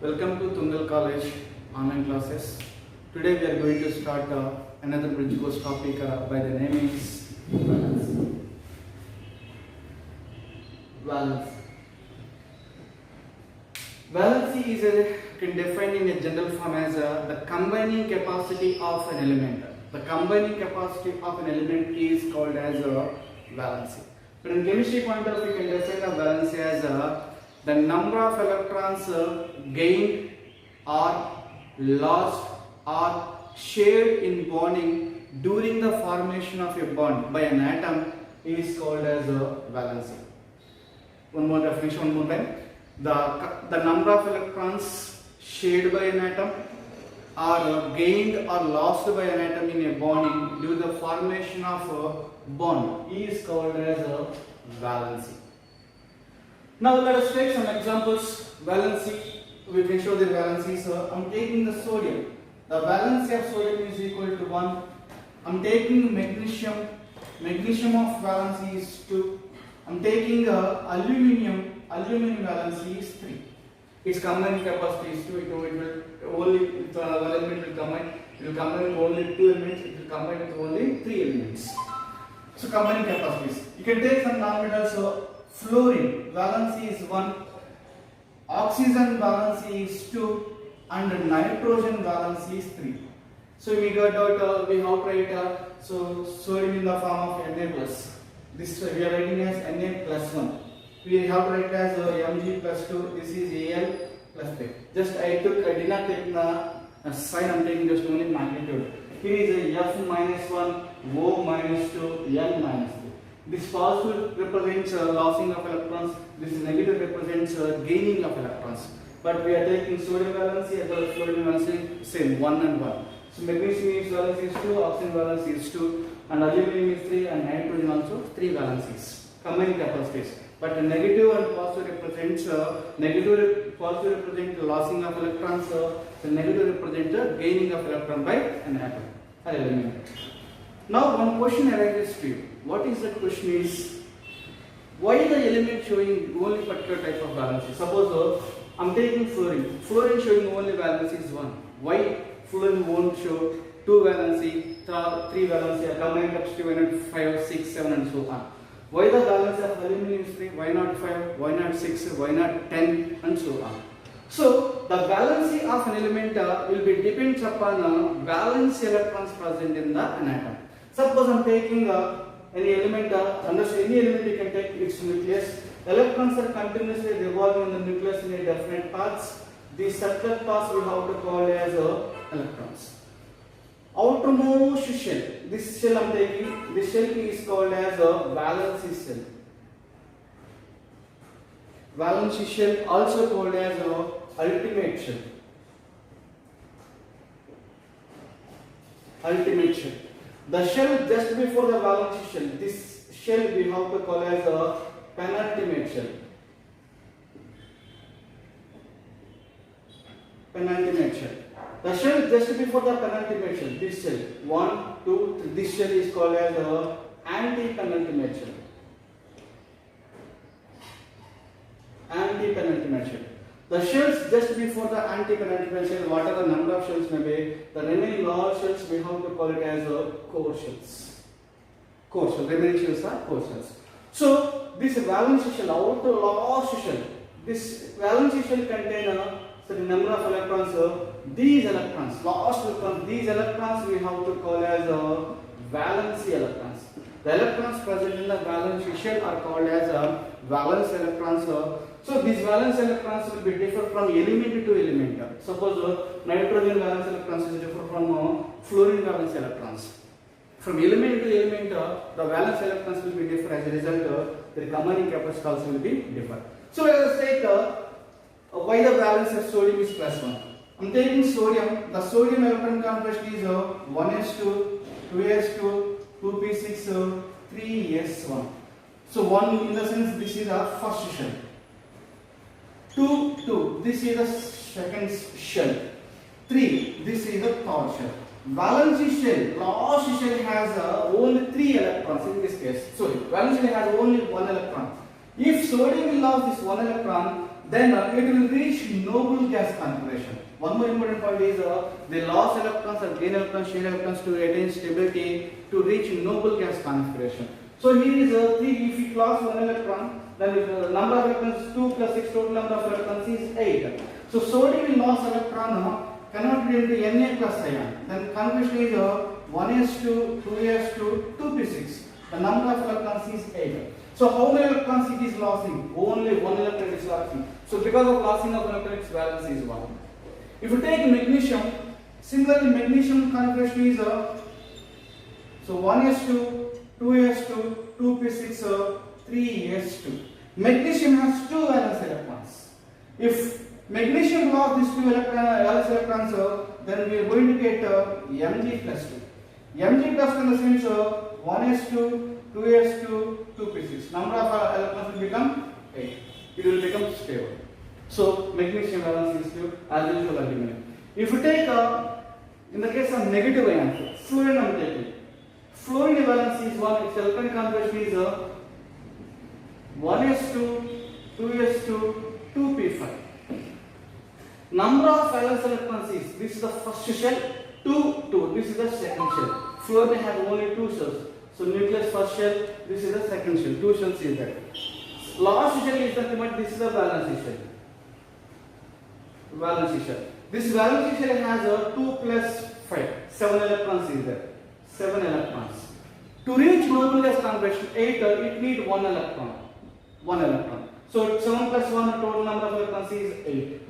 Welcome to Tungal College online classes. Today we are going to start another bridge course topic by the name is valence. Valence. Valency is can define in a general form as the combining capacity of an element. The combining capacity of an element is called as valency. But in chemistry point of view, we can define the valency as the number of electrons gained or lost or shared in bonding during the formation of a bond by an atom is called as valency. One more definition, one more time. The number of electrons shared by an atom or gained or lost by an atom in a bonding due to the formation of a bond is called as valency. Now let us take some examples. Valency, we can show the valency. So I am taking the sodium. The valency of sodium is equal to 1. I am taking magnesium. Magnesium of valency is 2. I am taking aluminum. Aluminum valency is 3. Its combined capacity is 2. It will only element will combine. It will combine with only 2 elements. It will combine with only 3 elements. So combining capacities. You can take some non-metals. So fluorine valency is 1, oxygen valency is 2, and nitrogen valency is 3. So we got out we have to write so sodium in the form of Na plus. This we are writing as Na plus 1. We have to write as Mg plus 2. This is Al plus 3. Just I did not take the sign. I am taking just only magnitude. Here is F minus 1, O minus 2, N minus 3. This positive represents losing of electrons. This negative represents gaining of electrons. But we are taking sodium valency as well as fluorine valency same 1 and 1. So magnesium valency is 2, oxygen valency is 2, and aluminum is 3, and nitrogen also 3 valencies. Combining capacities. But negative and positive represents positive represent losing of electrons. The negative represents gaining of electron by an atom or element. Now one question arises to you. What is the question is, why the element showing only particular type of valency? Suppose I am taking fluorine. Fluorine showing only valency is 1. Why fluorine won't show 2 valency, 3 valency, a combined capacity, why not 5, 6, 7 and so on? Why the valency of aluminum is 3? Why not 5? Why not 6? Why not 10 and so on? So the valency of an element will be depends upon valence electrons present in the atom. Suppose I am taking any element, understand any element you can take its nucleus. Electrons are continuously revolving in the nucleus in a definite paths. These circular paths we have to call as electrons. Outermost shell, this shell I am taking, this shell is called as a valency shell. Valency shell also called as a ultimate shell. Ultimate shell. The shell just before the valency shell, this shell we have to call as a penultimate shell. Penultimate shell. The shell just before the penultimate shell, this shell, 1, 2, 3, this shell is called as a anti-penultimate shell. Anti-penultimate shell. The shells just before the anti-penultimate shell, whatever number of shells may be, the remaining large shells we have to call it as core shells. Core shells, remaining shells are core shells. So this valence shell, outer last shell, this valence shell contains a certain number of electrons. These electrons, last electrons, these electrons we have to call as valency electrons. The electrons present in the valence shell are called as valence electrons. So these valence electrons will be different from element to element. Suppose nitrogen valence electrons is different from fluorine valence electrons. From element to element, the valence electrons will be different. As a result, the combining capacity also will be different. So let us take why the valence of sodium is plus 1. I am taking sodium. The sodium electron configuration is 1s2, 2s2, 2p6, 3s1. So 1 in the sense this is the first shell. 2, 2, this is the second shell. 3, this is the third shell. Valency shell, last shell has only 3 electrons in this case. Sorry, valence shell has only 1 electron. If sodium will lose this 1 electron, then it will reach noble gas configuration. One more important point is the loss electrons or gain electrons, share electrons to attain stability to reach noble gas configuration. So here is 3. If we lost 1 electron, then the number of electrons 2 plus 6, total number of electrons is 8. So sodium loss electron cannot be into Na plus ion. Then configuration is 1s2, 2s2, 2p6. The number of electrons is 8. So how many electrons it is losing? Only 1 electron is losing. So because of losing of electron, its valence is 1. If you take magnesium, similarly magnesium configuration is so 1s2, 2s2, 2p6, 3s2. Magnesium has 2 valence electrons. If magnesium lost these 2 valence electrons, then we are going to get Mg plus 2. Mg plus 2 in the sense 1s2, 2s2, 2p6. Number of electrons will become 8. It will become stable. So magnesium valence is 2 as usual argument. If you take in the case of negative ion, fluorine I am taking. Fluorine valence is 1. Its electron configuration is 1s2, 2s2, 2p5. Number of valence electrons is, this is the first shell, 2. This is the second shell. Fluorine have only 2 shells. So nucleus first shell, this is the second shell. 2 shells is there. Last shell is nothing but this is the valence shell. Valence shell. This valence shell has 2 plus 5. 7 electrons is there. 7 electrons. To reach noble gas configuration 8, it need 1 electron. 1 electron. So 7 plus 1, total number of electrons is 8.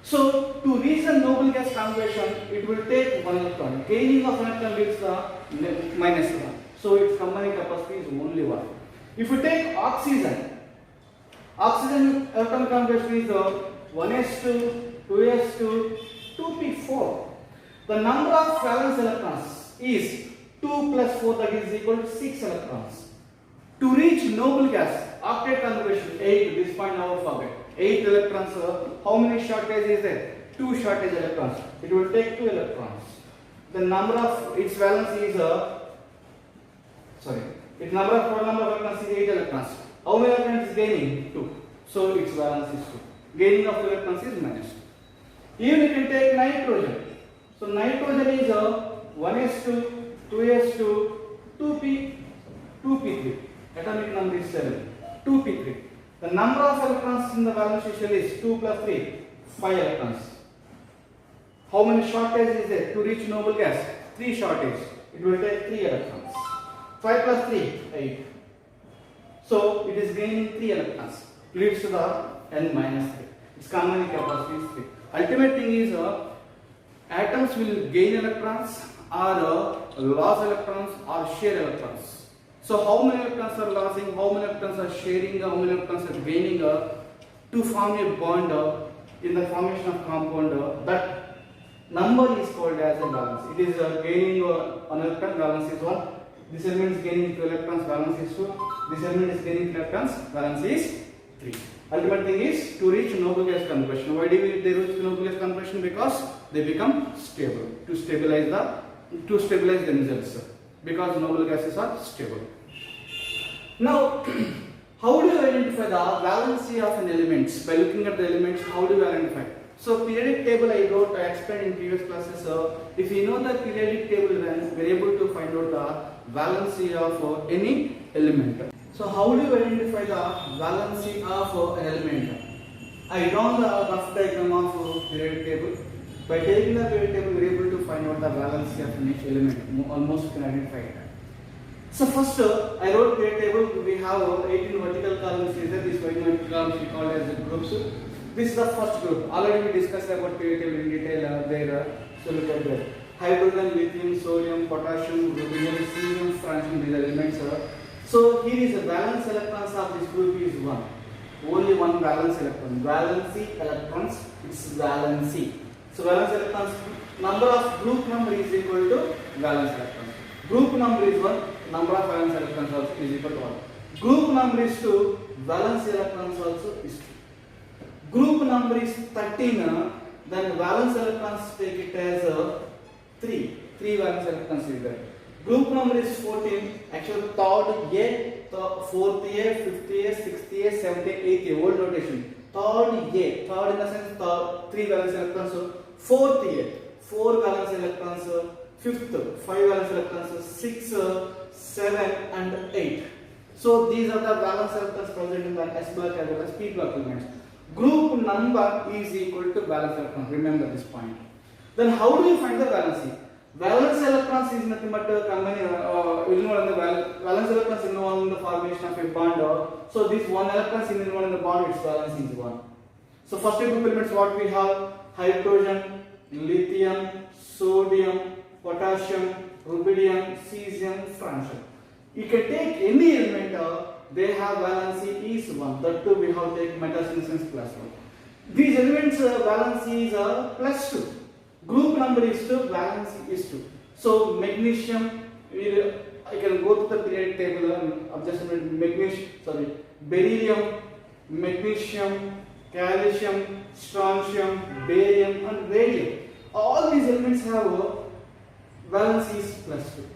So to reach the noble gas configuration, it will take 1 electron. Gaining of electron leads the minus 1. So its combined capacity is only 1. If you take oxygen, oxygen electron configuration is 1s2, 2s2, 2p4. The number of valence electrons is 2 plus 4, that is equal to 6 electrons. To reach noble gas, octet configuration 8, this point now forget. 8 electrons, how many shortage is there? 2 shortage electrons. It will take 2 electrons. The number of its valence is its number of total number of electrons is 8 electrons. How many electrons is gaining? 2. So its valence is 2. Gaining of electrons is minus 2. Even you can take nitrogen. So nitrogen is 1s2, 2s2, 2p3. Atomic number is 7. 2p3. The number of electrons in the valence shell is 2 plus 3, 5 electrons. How many shortage is there to reach noble gas? 3 shortage. It will take 3 electrons. 5 plus 3, 8. So it is gaining 3 electrons. Leads to the n minus 3. Its combined capacity is 3. Ultimate thing is atoms will gain electrons or loss electrons or share electrons. So how many electrons are losing, how many electrons are sharing, how many electrons are gaining to form a bond in the formation of compound, that number is called as a valence. It is gaining 1 electron, valence is 1. This element is gaining 2 electrons, valence is 2. This element is gaining 3 electrons, valence is 3. Ultimate thing is to reach noble gas configuration. Why do they reach noble gas configuration? Because they become stable. To stabilize themselves. Because noble gases are stable. Now, how do you identify the valency of an element? By looking at the elements, how do you identify? So periodic table I explained in previous classes. If you know the periodic table, then we are able to find out the valency of any element. So how do you identify the valency of an element? I draw the rough diagram of periodic table. By taking the periodic table, we are able to find out the valency of each element. Almost you can identify it. So first, I wrote periodic table. We have 18 vertical columns here. These vertical columns we call as groups. This is the first group. Already we discussed about periodic table in detail there. So look at that. Hydrogen, lithium, sodium, potassium, rubidium, cesium, francium, these elements. So here is the valence electrons of this group is 1. Only one valence electron. Valency electrons, it's valency. So valence electrons, number of group number is equal to valence electrons. Group number is 1, number of valence electrons also is equal to 1. Group number is 2, valence electrons also is 2. Group number is 13, then valence electrons take it as 3. 3 valence electrons is there. Group number is 14, actually third A, fourth A, fifth A, sixth A, seventh A, eighth A, old notation. third A, third in the sense third, 3 valence electrons, fourth A, 4 valence electrons, fifth 5 valence electrons, 6, 7 and 8. So these are the valence electrons present in the S block as well as P block elements. Group number is equal to valence electrons. Remember this point. Then how do you find the valency? Valence electrons is nothing but combining valence electrons involved in the formation of a bond. So this one electron is involved in the bond, its valence is 1. So first two elements what we have: hydrogen, lithium, sodium, potassium, rubidium, cesium, francium. You can take any element, they have valency is 1. That too we have take metasenescence plus 1. These elements valency is plus 2. Group number is 2, valency is 2. So magnesium, I can go to the periodic table of just magnesium, beryllium, magnesium, calcium, strontium, barium and radium. All these elements have valency is plus 2.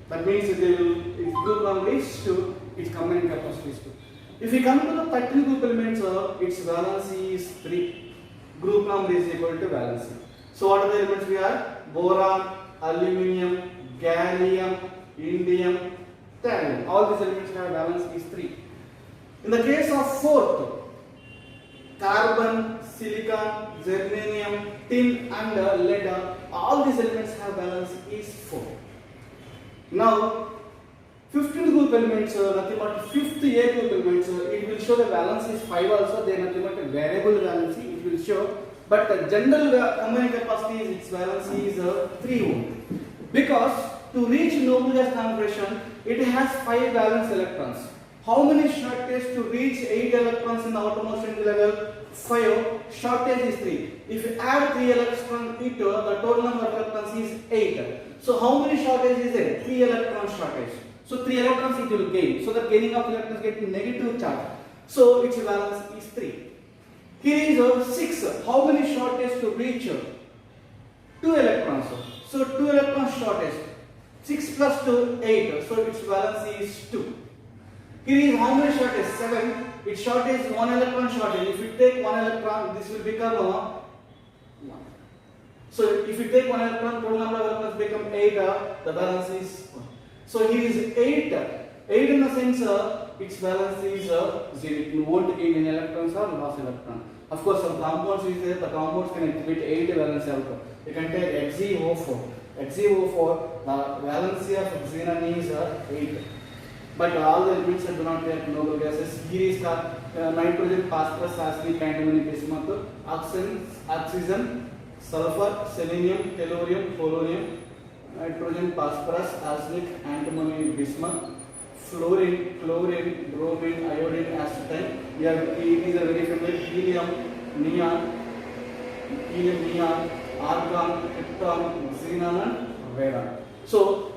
That means its group number is 2, its combining capacity is 2. If we come to the 13 group elements, its valency is 3. Group number is equal to valency. So what are the elements we have? Boron, aluminium, gallium, indium, thallium. All these elements have valence is 3. In the case of fourth, carbon, silicon, germanium, tin and lead, all these elements have valence is 4. Now 15th group elements, nothing but 5th A group elements, it will show the valence is 5 also. They are nothing but a variable valency, it will show. But the general combining capacity is its valency is 3 ohm. Because to reach noble gas configuration, it has 5 valence electrons. How many shortage to reach 8 electrons in the outermost strength level? 5. Shortage is 3. If you add 3 electrons into the total number of electrons is 8. So how many shortage is there? 3 electron shortage. So 3 electrons it will gain. So the gaining of electrons get negative charge. So its valence is 3. Here is 6. How many shortage to reach? 2 electrons. So 2 electrons shortage. 6 plus 2, 8. So its valency is 2. Here is how many shortage? 7. Its shortage 1 electron shortage. If you take 1 electron, this will become 1. So if you take 1 electron, total number of electrons become 8. The valence is 1. So here is 8. 8 in the sense its valence is 0. You won't gain any electrons or lost electron. Of course, some compounds is there. The compounds can exhibit 8 valence electron. You can take XeO4. XeO4, the valency of xenon is 8. But all the elements do not take noble gases. Here is nitrogen, phosphorus, arsenic, antimony, bismuth, oxygen, sulfur, selenium, tellurium, polonium, nitrogen, phosphorus, arsenic, antimony, bismuth, fluorine, chlorine, bromine, iodine, acetylene. These are very familiar. Helium, neon, argon, krypton, xenon and radon. So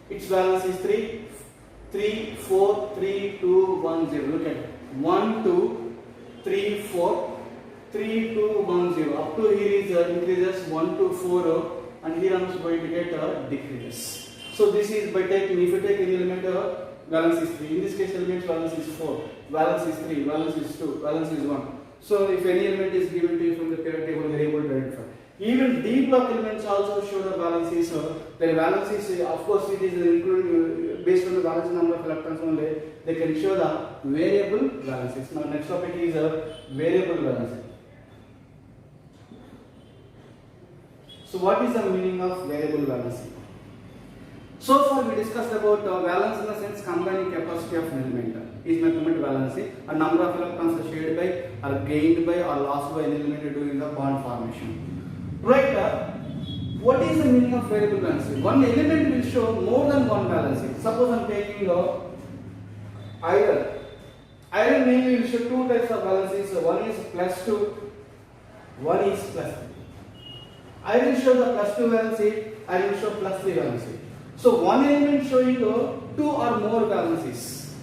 its valence is 3. 3, 4, 3, 2, 1, 0. Look at it. 1, 2, 3, 4, 3, 2, 1, 0. Up to here is increases 1 to 4, and here I am going to get decreases. So this is by taking, if you take any element, valence is 3. In this case, element valence is 4, valence is 3, valence is 2, valence is 1. So if any element is given to you from the periodic table, you are able to identify. Even D block elements also show the valencies. Their valencies, of course, it is including based on the valence number of electrons only. They can show the variable valencies. Now, next topic is variable valency. So, what is the meaning of variable valency? So far, we discussed about valence in the sense combining capacity of an element. Is mathematical valency. A number of electrons are shared by, are gained by, or lost by an element during the bond formation. Right, what is the meaning of variable valency? One element will show more than one valency. Suppose I am taking iron. Iron mainly will show two types of valencies. One is plus 2, one is plus 3. I will show the plus 2 valency, I will show plus 3 valency. So one element showing 2 or more valencies.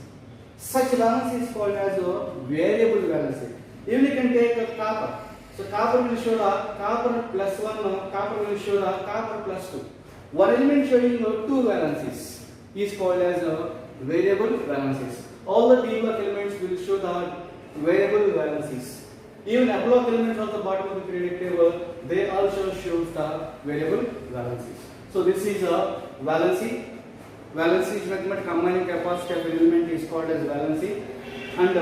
Such valency is called as a variable valency. Even you can take a copper. So copper will show the copper plus 1, copper will show the copper plus 2. One element showing 2 valencies is called as a variable valencies. All the D block elements will show the variable valencies. Even aplock elements on the bottom of the periodic table, they also show the variable valencies. So this is a valency. Valency is nothing but combining capacity of an element is called as valency. And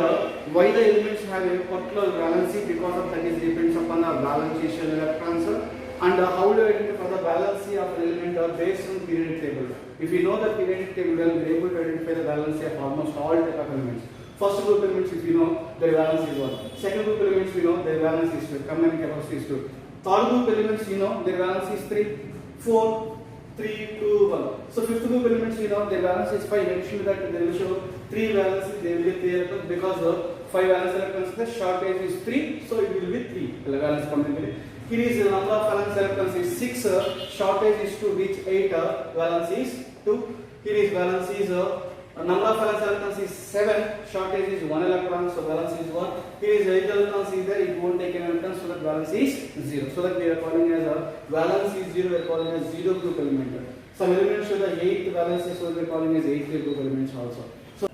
why the elements have a particular valency, because of that is depends upon the valency shell electrons. And how do you identify the valency of an element based on periodic table? If you know the periodic table, then we are able to identify the valency of almost all type of elements. First group elements, if you know, their valence is 1. Second group elements, we know their valence is 2. Combining capacity is 2. Third group elements, you know, their valence is 3. 4, 3, 2, 1. So fifth group elements, you know, their valence is 5. In addition to that, they will show 3 valences, they will be 3 electrons, because 5 valence electrons, the shortage is 3, so it will be 3 valence combined. Here is the number of valence electrons is 6, shortage is 2, which 8 valence is 2. Here is valence is number of valence electrons is 7, shortage is 1 electron, so valence is 1. Here is 8 electrons is there, it won't take an electron, so that valence is 0. So that we are calling as a valence is 0, we are calling as 0 group element. Some elements show the 8th valence, so we are calling as 8th group elements also. So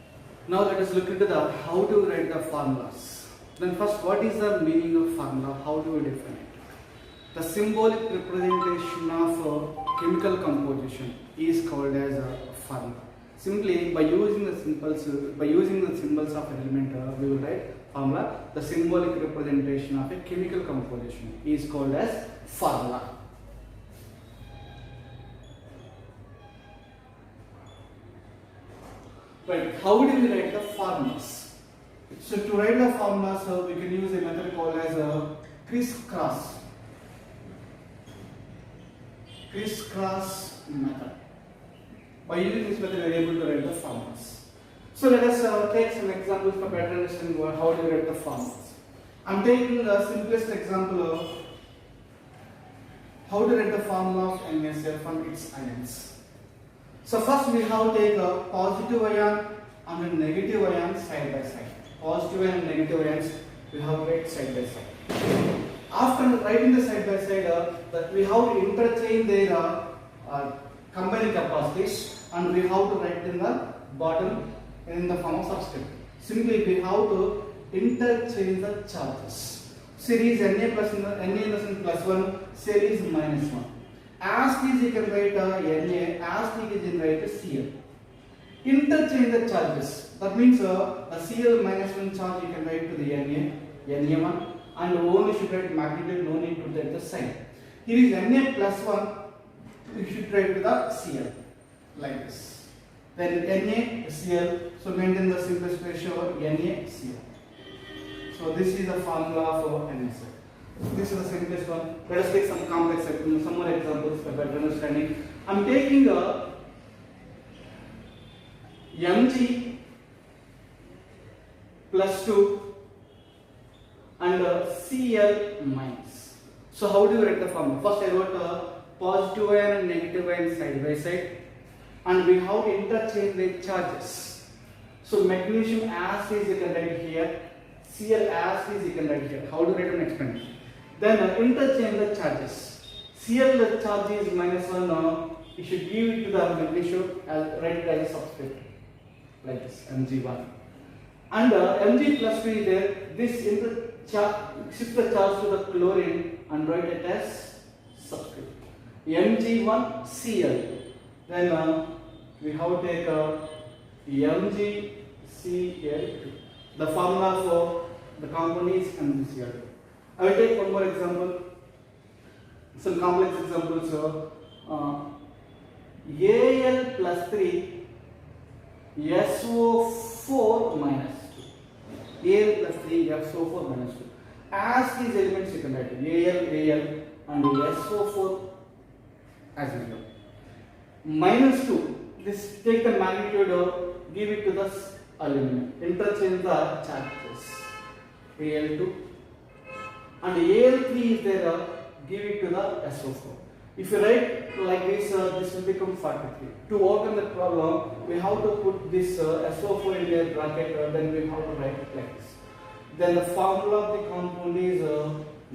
now let us look into the how to write the formulas. Then first, what is the meaning of formula? How do we define it? The symbolic representation of chemical composition is called as a formula. Simply by using the symbols of an element, we will write formula. The symbolic representation of a chemical composition is called as formula. Right. How do we write the formulas? So to write the formulas, we can use a method called as a crisscross method. By using this method, we are able to write the formulas. So let us take some examples for better understanding how to write the formulas. I am taking the simplest example of how to write the formula of NaCl from its ions. So first we have to take a positive ion and a negative ion side by side. Positive ion and negative ions we have to write side by side. After writing the side by side, that we have to interchange their combining capacities, and we have to write in the bottom in the form of subscript. Simply we have to interchange the charges. Series Na plus plus 1, series minus 1. As it is you can write Na, as it is you can write Cl. Interchange the charges. That means the Cl minus 1 charge you can write to the Na1, and only should write magnitude, no need to write the sign. Here is Na plus 1, you should write to the Cl like this. Then NaCl, so maintain the simplest ratio NaCl. So this is the formula for NaCl. This is the simplest one. Let us take some complex, some more examples for better understanding. I am taking a Mg plus 2 and Cl minus. So how do you write the formula? First I wrote a positive ion and negative ion side by side, and we have to interchange the charges. So magnesium as is you can write here, Cl as is you can write here. How to write an experiment? Then interchange the charges. Cl the charge is minus 1, you should give it to the magnesium, write it as a subscript like this, Mg1. And Mg plus 2 is there, this shift the charge to the chlorine and write it as subscript. Mg1Cl. Then we have to take MgCl2. The formula for the compound is MgCl2. I will take one more example. Some complex examples. Al plus 3 SO4 minus 2. Al plus 3 SO4 minus 2. As these elements you can write Al and SO4 as well. Minus 2. This take the magnitude, give it to the aluminum. Interchange the charges. Al2 and Al3 is there. Give it to the SO4. If you write like this, this will become 43. To overcome the problem, we have to put this SO4 in the bracket. Then we have to write like this. Then the formula of the compound is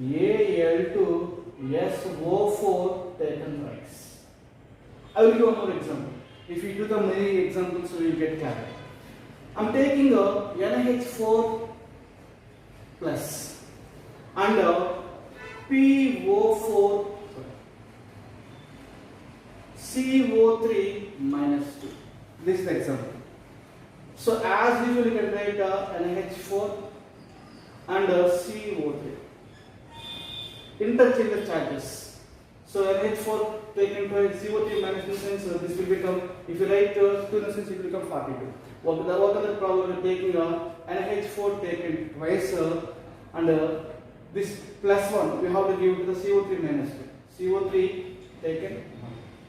Al2 SO4 taken rice. I will give one more example. If you do the many examples, you will get clarity. I am taking a NH4 plus and PO4 CO3 minus 2. This is the example. So as usual you can write NH4 and CO3. Interchange the charges. So NH4 taken twice, CO3 minus 2 sense, this will become, if you write 2 in the sense, it will become 42. What other problem with taking NH4 taken twice and this plus 1, we have to give to the CO3 minus 2. CO3 taken.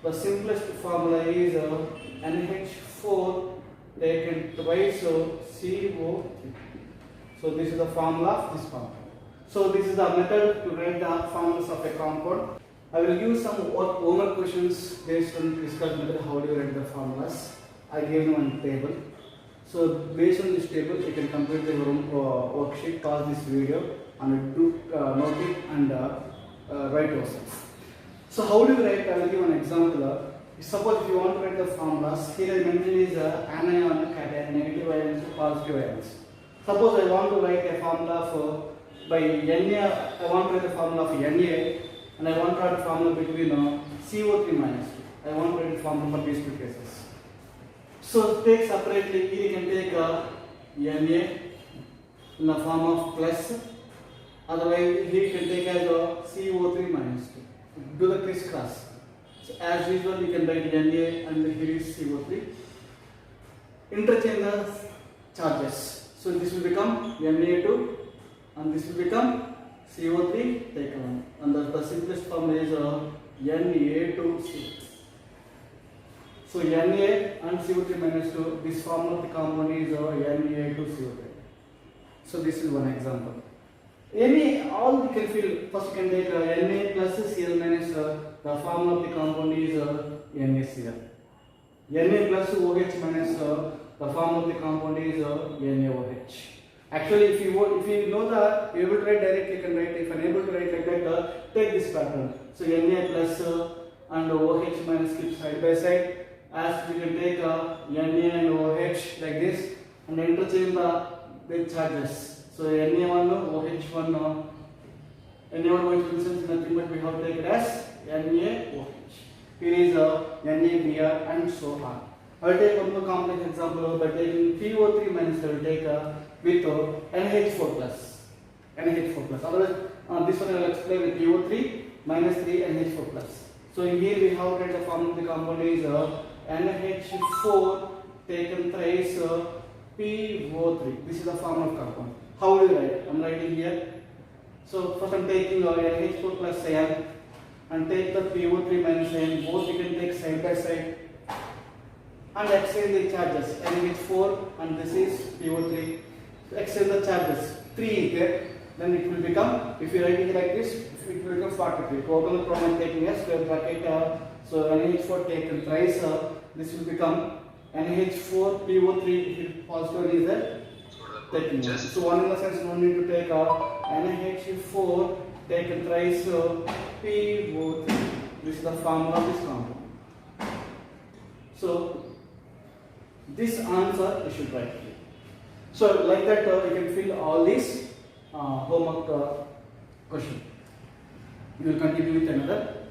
The simplest formula is NH4 taken twice CO3. So this is the formula of this compound. So this is the method to write the formulas of a compound. I will give some homework questions based on discussed method. How do you write the formulas? I gave you one table. So based on this table, you can complete your own worksheet, pause this video, and do note it and write yourself. So how do you write? I will give an example. Suppose if you want to write the formulas, here I mentioned is anion, cation, negative ions, positive ions. Suppose I want to write a formula for by Na, I want to write the formula for Na, and I want to write a formula between CO3 minus 2. I want to write a formula for these two cases. So take separately, here you can take Na in the form of plus, otherwise here you can take as CO3 minus 2. Do the crisscross. So as usual you can write Na and here is CO3. Interchange the charges. So this will become Na2 and this will become CO3 taken on. And the simplest formula is Na2CO3. So Na and CO3 minus 2, this formula of the compound is Na2CO3. So this is one example. All you can feel, first you can take Na plus Cl minus, the formula of the compound is NaCl. Na plus OH minus, the formula of the compound is NaOH. Actually, if you know that, you able to write directly, you can write. If unable to write like that, take this pattern. So Na plus and OH minus keep side by side. As we can take Na and OH like this and interchange the charges. So Na1, OH1, Na1, OH1 is nothing but we have to take it as NaOH. Here is NaBr and so on. I will take one more complex example by taking PO3 minus. I will take with NH4 plus. NH4 plus. Otherwise, this one I will explain with PO3 minus 3 NH4 plus. So in here we have written the formula of the compound is NH4 taken thrice PO3. This is the formula of compound. How do you write? I am writing here. So first I am taking NH4 plus ion and take the PO3 minus ion. Both you can take side by side and exchange the charges. NH4 and this is PO3. Exchange the charges. 3 is there. Then it will become, if you write it like this, it will become 43. Total problem taking a square bracket. So NH4 taken thrice. This will become NH4 PO3 positive is there. Taking one. So one in the sense no need to take NH4 taken thrice PO3. This is the formula of this compound. So this answer you should write here. So like that you can fill all these homework question. We will continue with another